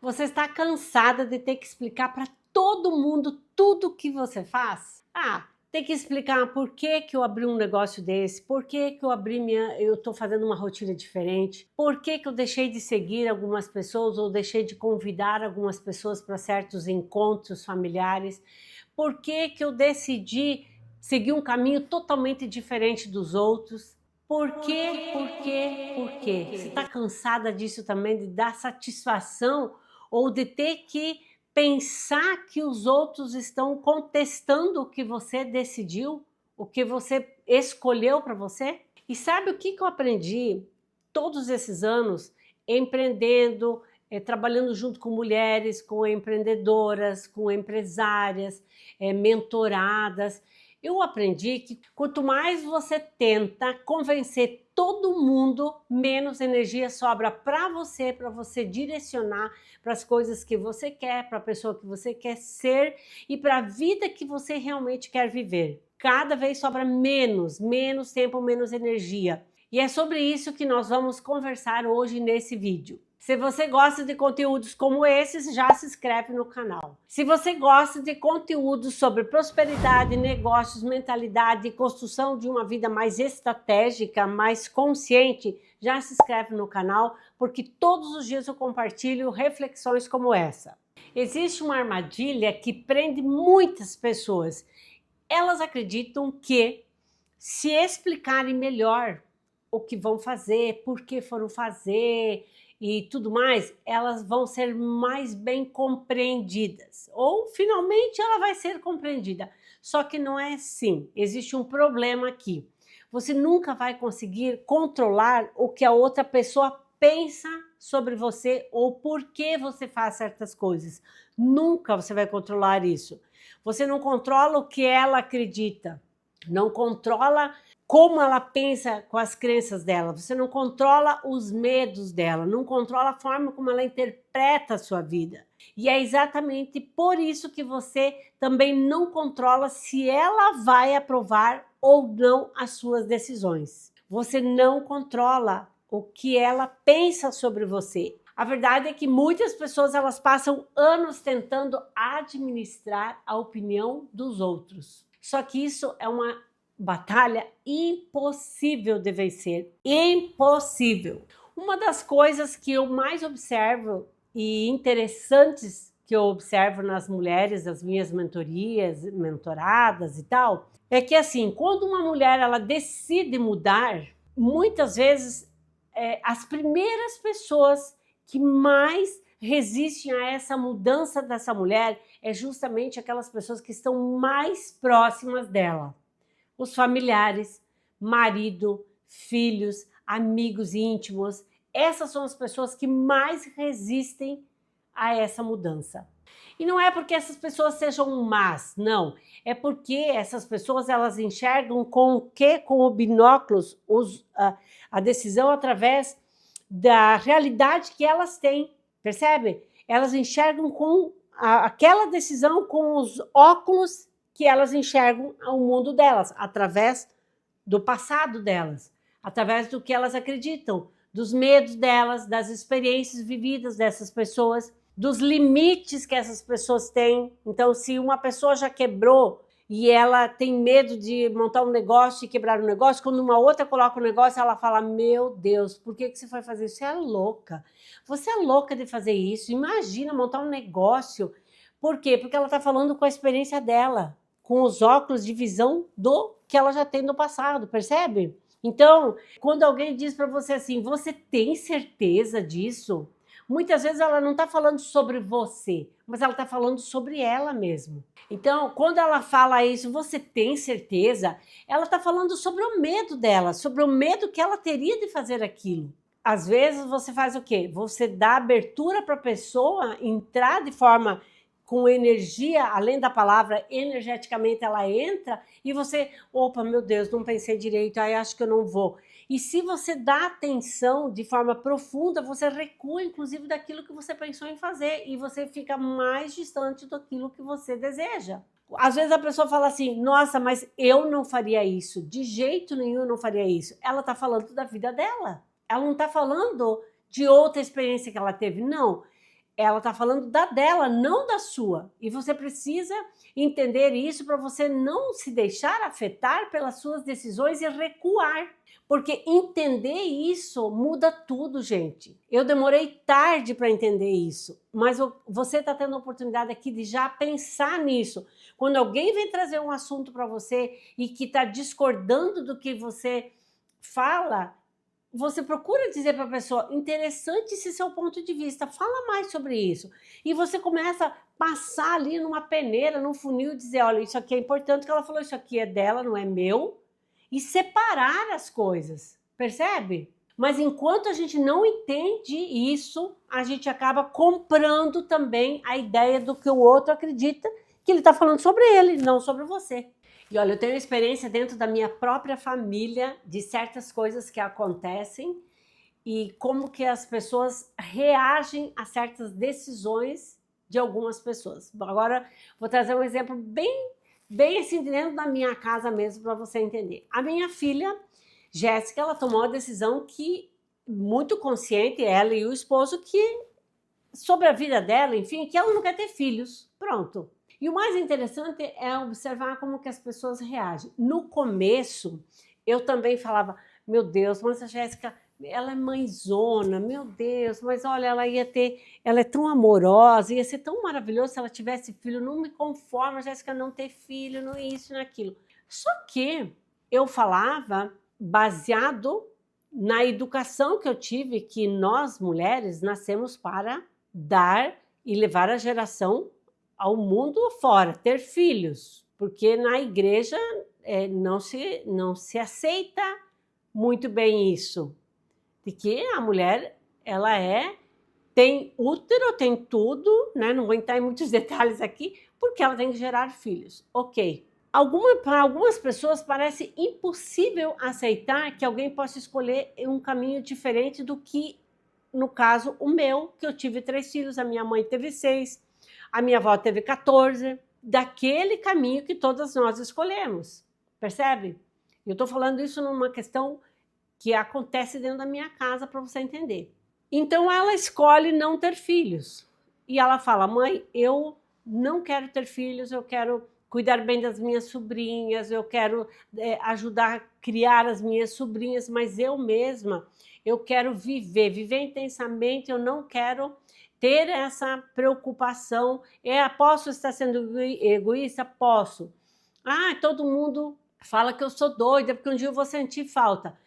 Você está cansada de ter que explicar para todo mundo tudo o que você faz? Tem que explicar por que que eu abri um negócio desse, por que que eu estou fazendo uma rotina diferente, por que que eu deixei de seguir algumas pessoas ou deixei de convidar algumas pessoas para certos encontros familiares, por que que eu decidi seguir um caminho totalmente diferente dos outros. Por quê? Por quê? Por quê? Você está cansada disso também, de dar satisfação ou de ter que pensar que os outros estão contestando o que você decidiu, o que você escolheu para você? E sabe o que eu aprendi todos esses anos empreendendo, trabalhando junto com mulheres, com empreendedoras, com empresárias, mentoradas? Eu aprendi que quanto mais você tenta convencer todo mundo, menos energia sobra para você direcionar para as coisas que você quer, para a pessoa que você quer ser e para a vida que você realmente quer viver. Cada vez sobra menos tempo, menos energia. E é sobre isso que nós vamos conversar hoje nesse vídeo. Se você gosta de conteúdos como esses, já se inscreve no canal. Se você gosta de conteúdos sobre prosperidade, negócios, mentalidade e construção de uma vida mais estratégica, mais consciente, já se inscreve no canal, porque todos os dias eu compartilho reflexões como essa. Existe uma armadilha que prende muitas pessoas. Elas acreditam que, se explicarem melhor o que vão fazer, por que foram fazer e tudo mais, elas vão ser mais bem compreendidas. Ou finalmente ela vai ser compreendida. Só que não é assim. Existe um problema aqui. Você nunca vai conseguir controlar o que a outra pessoa pensa sobre você ou por que você faz certas coisas. Nunca você vai controlar isso. Você não controla o que ela acredita. Não controla como ela pensa com as crenças dela, você não controla os medos dela, não controla a forma como ela interpreta a sua vida. E é exatamente por isso que você também não controla se ela vai aprovar ou não as suas decisões. Você não controla o que ela pensa sobre você. A verdade é que muitas pessoas elas passam anos tentando administrar a opinião dos outros. Só que isso é uma batalha impossível de vencer, impossível. Uma das coisas que eu mais observo e interessantes que eu observo nas mulheres, das minhas mentorias, mentoradas e tal, é que assim, quando uma mulher ela decide mudar, muitas vezes as primeiras pessoas que mais resistem a essa mudança dessa mulher é justamente aquelas pessoas que estão mais próximas dela. Os familiares, marido, filhos, amigos íntimos, essas são as pessoas que mais resistem a essa mudança. E não é porque essas pessoas sejam más, não. É porque essas pessoas elas enxergam com o quê? Com o binóculos a decisão através da realidade que elas têm, percebe? Elas enxergam com aquela decisão com os óculos que elas enxergam o mundo delas, através do passado delas, através do que elas acreditam, dos medos delas, das experiências vividas dessas pessoas, dos limites que essas pessoas têm. Então, se uma pessoa já quebrou e ela tem medo de montar um negócio e quebrar um negócio, quando uma outra coloca um negócio, ela fala, meu Deus, por que você foi fazer isso? Você é louca. Você é louca de fazer isso. Imagina montar um negócio. Por quê? Porque ela está falando com a experiência dela, com os óculos de visão do que ela já tem no passado, percebe? Então, quando alguém diz para você assim, você tem certeza disso? Muitas vezes ela não está falando sobre você, mas ela está falando sobre ela mesma. Então, quando ela fala isso, você tem certeza? Ela está falando sobre o medo dela, sobre o medo que ela teria de fazer aquilo. Às vezes você faz o quê? Você dá abertura para a pessoa entrar de forma com energia, além da palavra, energeticamente ela entra e você, opa, meu Deus, não pensei direito, aí acho que eu não vou. E se você dá atenção de forma profunda, você recua inclusive daquilo que você pensou em fazer e você fica mais distante daquilo que você deseja. Às vezes a pessoa fala assim, nossa, mas eu não faria isso, de jeito nenhum eu não faria isso. Ela está falando da vida dela, ela não está falando de outra experiência que ela teve, não. Ela está falando da dela, não da sua. E você precisa entender isso para você não se deixar afetar pelas suas decisões e recuar. Porque entender isso muda tudo, gente. Eu demorei tarde para entender isso, mas você está tendo a oportunidade aqui de já pensar nisso. Quando alguém vem trazer um assunto para você e que está discordando do que você fala, você procura dizer para a pessoa, interessante esse seu ponto de vista, fala mais sobre isso. E você começa a passar ali numa peneira, num funil, e dizer, olha, isso aqui é importante, que ela falou, isso aqui é dela, não é meu. E separar as coisas, percebe? Mas enquanto a gente não entende isso, a gente acaba comprando também a ideia do que o outro acredita que ele está falando sobre ele, não sobre você. E olha, eu tenho experiência dentro da minha própria família de certas coisas que acontecem e como que as pessoas reagem a certas decisões de algumas pessoas. Agora, vou trazer um exemplo bem assim dentro da minha casa mesmo para você entender. A minha filha, Jéssica, ela tomou a decisão que, muito consciente, ela e o esposo, que sobre a vida dela, enfim, que ela não quer ter filhos. Pronto. E o mais interessante é observar como que as pessoas reagem. No começo, eu também falava, meu Deus, mas a Jéssica, ela é mãezona, meu Deus, mas olha, ela é tão amorosa, ia ser tão maravilhoso se ela tivesse filho, não me conformo a Jéssica não ter filho, não isso, naquilo. Só que eu falava baseado na educação que eu tive, que nós mulheres nascemos para dar e levar a geração ao mundo fora, ter filhos, porque na igreja não se aceita muito bem isso, de que a mulher ela tem útero, tem tudo, né? Não vou entrar em muitos detalhes aqui, porque ela tem que gerar filhos. Ok. Para algumas pessoas parece impossível aceitar que alguém possa escolher um caminho diferente do que, no caso, o meu, que eu tive 3 filhos, a minha mãe teve 6, a minha avó teve 14, daquele caminho que todas nós escolhemos, percebe? Eu estou falando isso numa questão que acontece dentro da minha casa para você entender. Então ela escolhe não ter filhos e ela fala, mãe, eu não quero ter filhos, eu quero cuidar bem das minhas sobrinhas, eu quero ajudar a criar as minhas sobrinhas, mas eu mesma, eu quero viver intensamente, eu não quero ter essa preocupação. Posso estar sendo egoísta? Posso. Todo mundo fala que eu sou doida, porque um dia eu vou sentir falta.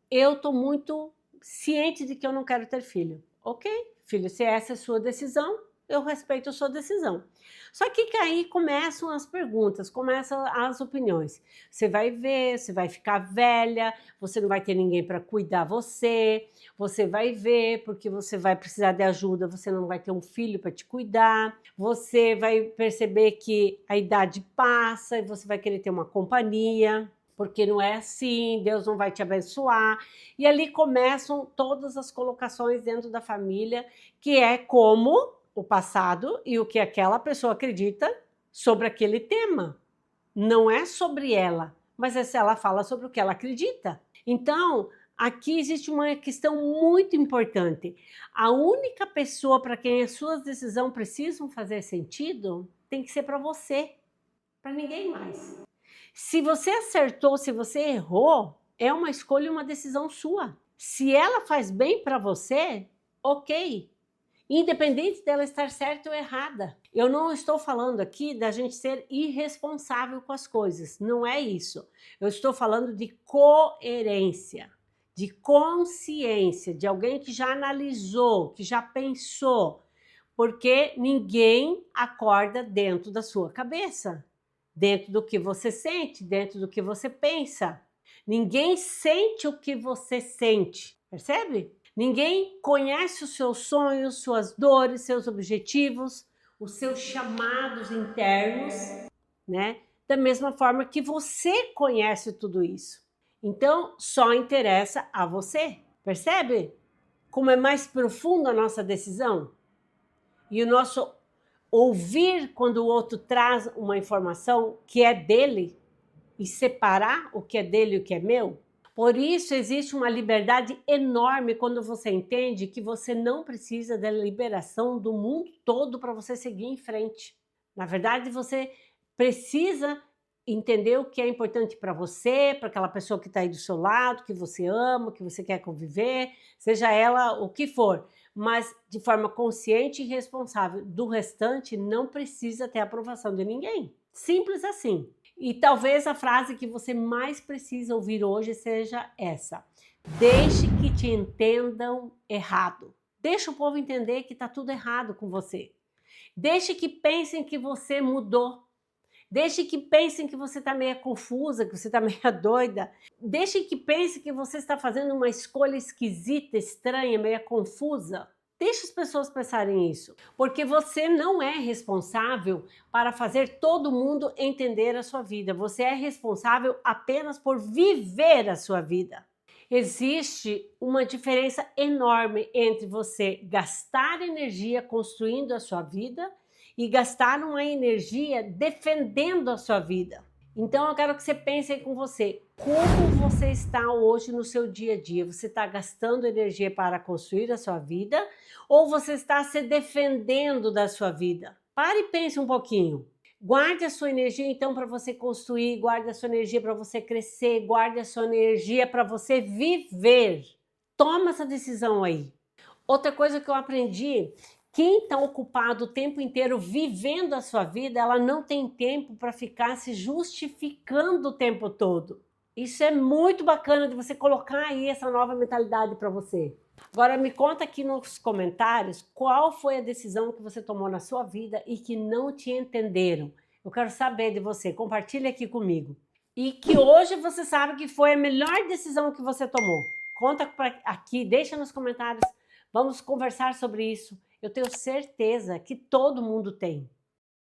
Eu estou muito ciente de que eu não quero ter filho. Ok, filho, se essa é a sua decisão, eu respeito a sua decisão. Só que aí começam as perguntas, começam as opiniões. Você vai ver, você vai ficar velha, você não vai ter ninguém para cuidar você vai ver porque você vai precisar de ajuda, você não vai ter um filho para te cuidar, você vai perceber que a idade passa e você vai querer ter uma companhia, porque não é assim, Deus não vai te abençoar. E ali começam todas as colocações dentro da família, que é como o passado e o que aquela pessoa acredita sobre aquele tema. Não é sobre ela, mas é se ela fala sobre o que ela acredita. Então, aqui existe uma questão muito importante. A única pessoa para quem as suas decisões precisam fazer sentido tem que ser para você, para ninguém mais. Se você acertou, se você errou, é uma escolha e uma decisão sua. Se ela faz bem para você, ok. Independente dela estar certa ou errada. Eu não estou falando aqui da gente ser irresponsável com as coisas, não é isso. Eu estou falando de coerência, de consciência, de alguém que já analisou, que já pensou, porque ninguém acorda dentro da sua cabeça, dentro do que você sente, dentro do que você pensa. Ninguém sente o que você sente, percebe? Ninguém conhece os seus sonhos, suas dores, seus objetivos, os seus chamados internos, né? Da mesma forma que você conhece tudo isso. Então, só interessa a você. Percebe como é mais profunda a nossa decisão? E o nosso ouvir quando o outro traz uma informação que é dele e separar o que é dele e o que é meu? Por isso existe uma liberdade enorme quando você entende que você não precisa da liberação do mundo todo para você seguir em frente. Na verdade, você precisa entender o que é importante para você, para aquela pessoa que está aí do seu lado, que você ama, que você quer conviver, seja ela o que for, mas de forma consciente e responsável. Do restante, não precisa ter a aprovação de ninguém. Simples assim. E talvez a frase que você mais precisa ouvir hoje seja essa: deixe que te entendam errado. Deixa o povo entender que está tudo errado com você. Deixe que pensem que você mudou. Deixe que pensem que você está meio confusa, que você está meio doida. Deixe que pensem que você está fazendo uma escolha esquisita, estranha, meio confusa. Deixe as pessoas pensarem isso, porque você não é responsável para fazer todo mundo entender a sua vida. Você é responsável apenas por viver a sua vida. Existe uma diferença enorme entre você gastar energia construindo a sua vida e gastar uma energia defendendo a sua vida. Então eu quero que você pense aí com você, como você está hoje no seu dia a dia? Você está gastando energia para construir a sua vida ou você está se defendendo da sua vida? Pare e pense um pouquinho. Guarde a sua energia então para você construir, guarde a sua energia para você crescer, guarde a sua energia para você viver. Toma essa decisão aí. Outra coisa que eu aprendi, quem está ocupado o tempo inteiro vivendo a sua vida, ela não tem tempo para ficar se justificando o tempo todo. Isso é muito bacana de você colocar aí essa nova mentalidade para você. Agora me conta aqui nos comentários qual foi a decisão que você tomou na sua vida e que não te entenderam. Eu quero saber de você, compartilha aqui comigo. E que hoje você sabe que foi a melhor decisão que você tomou. Conta aqui, deixa nos comentários, vamos conversar sobre isso. Eu tenho certeza que todo mundo tem.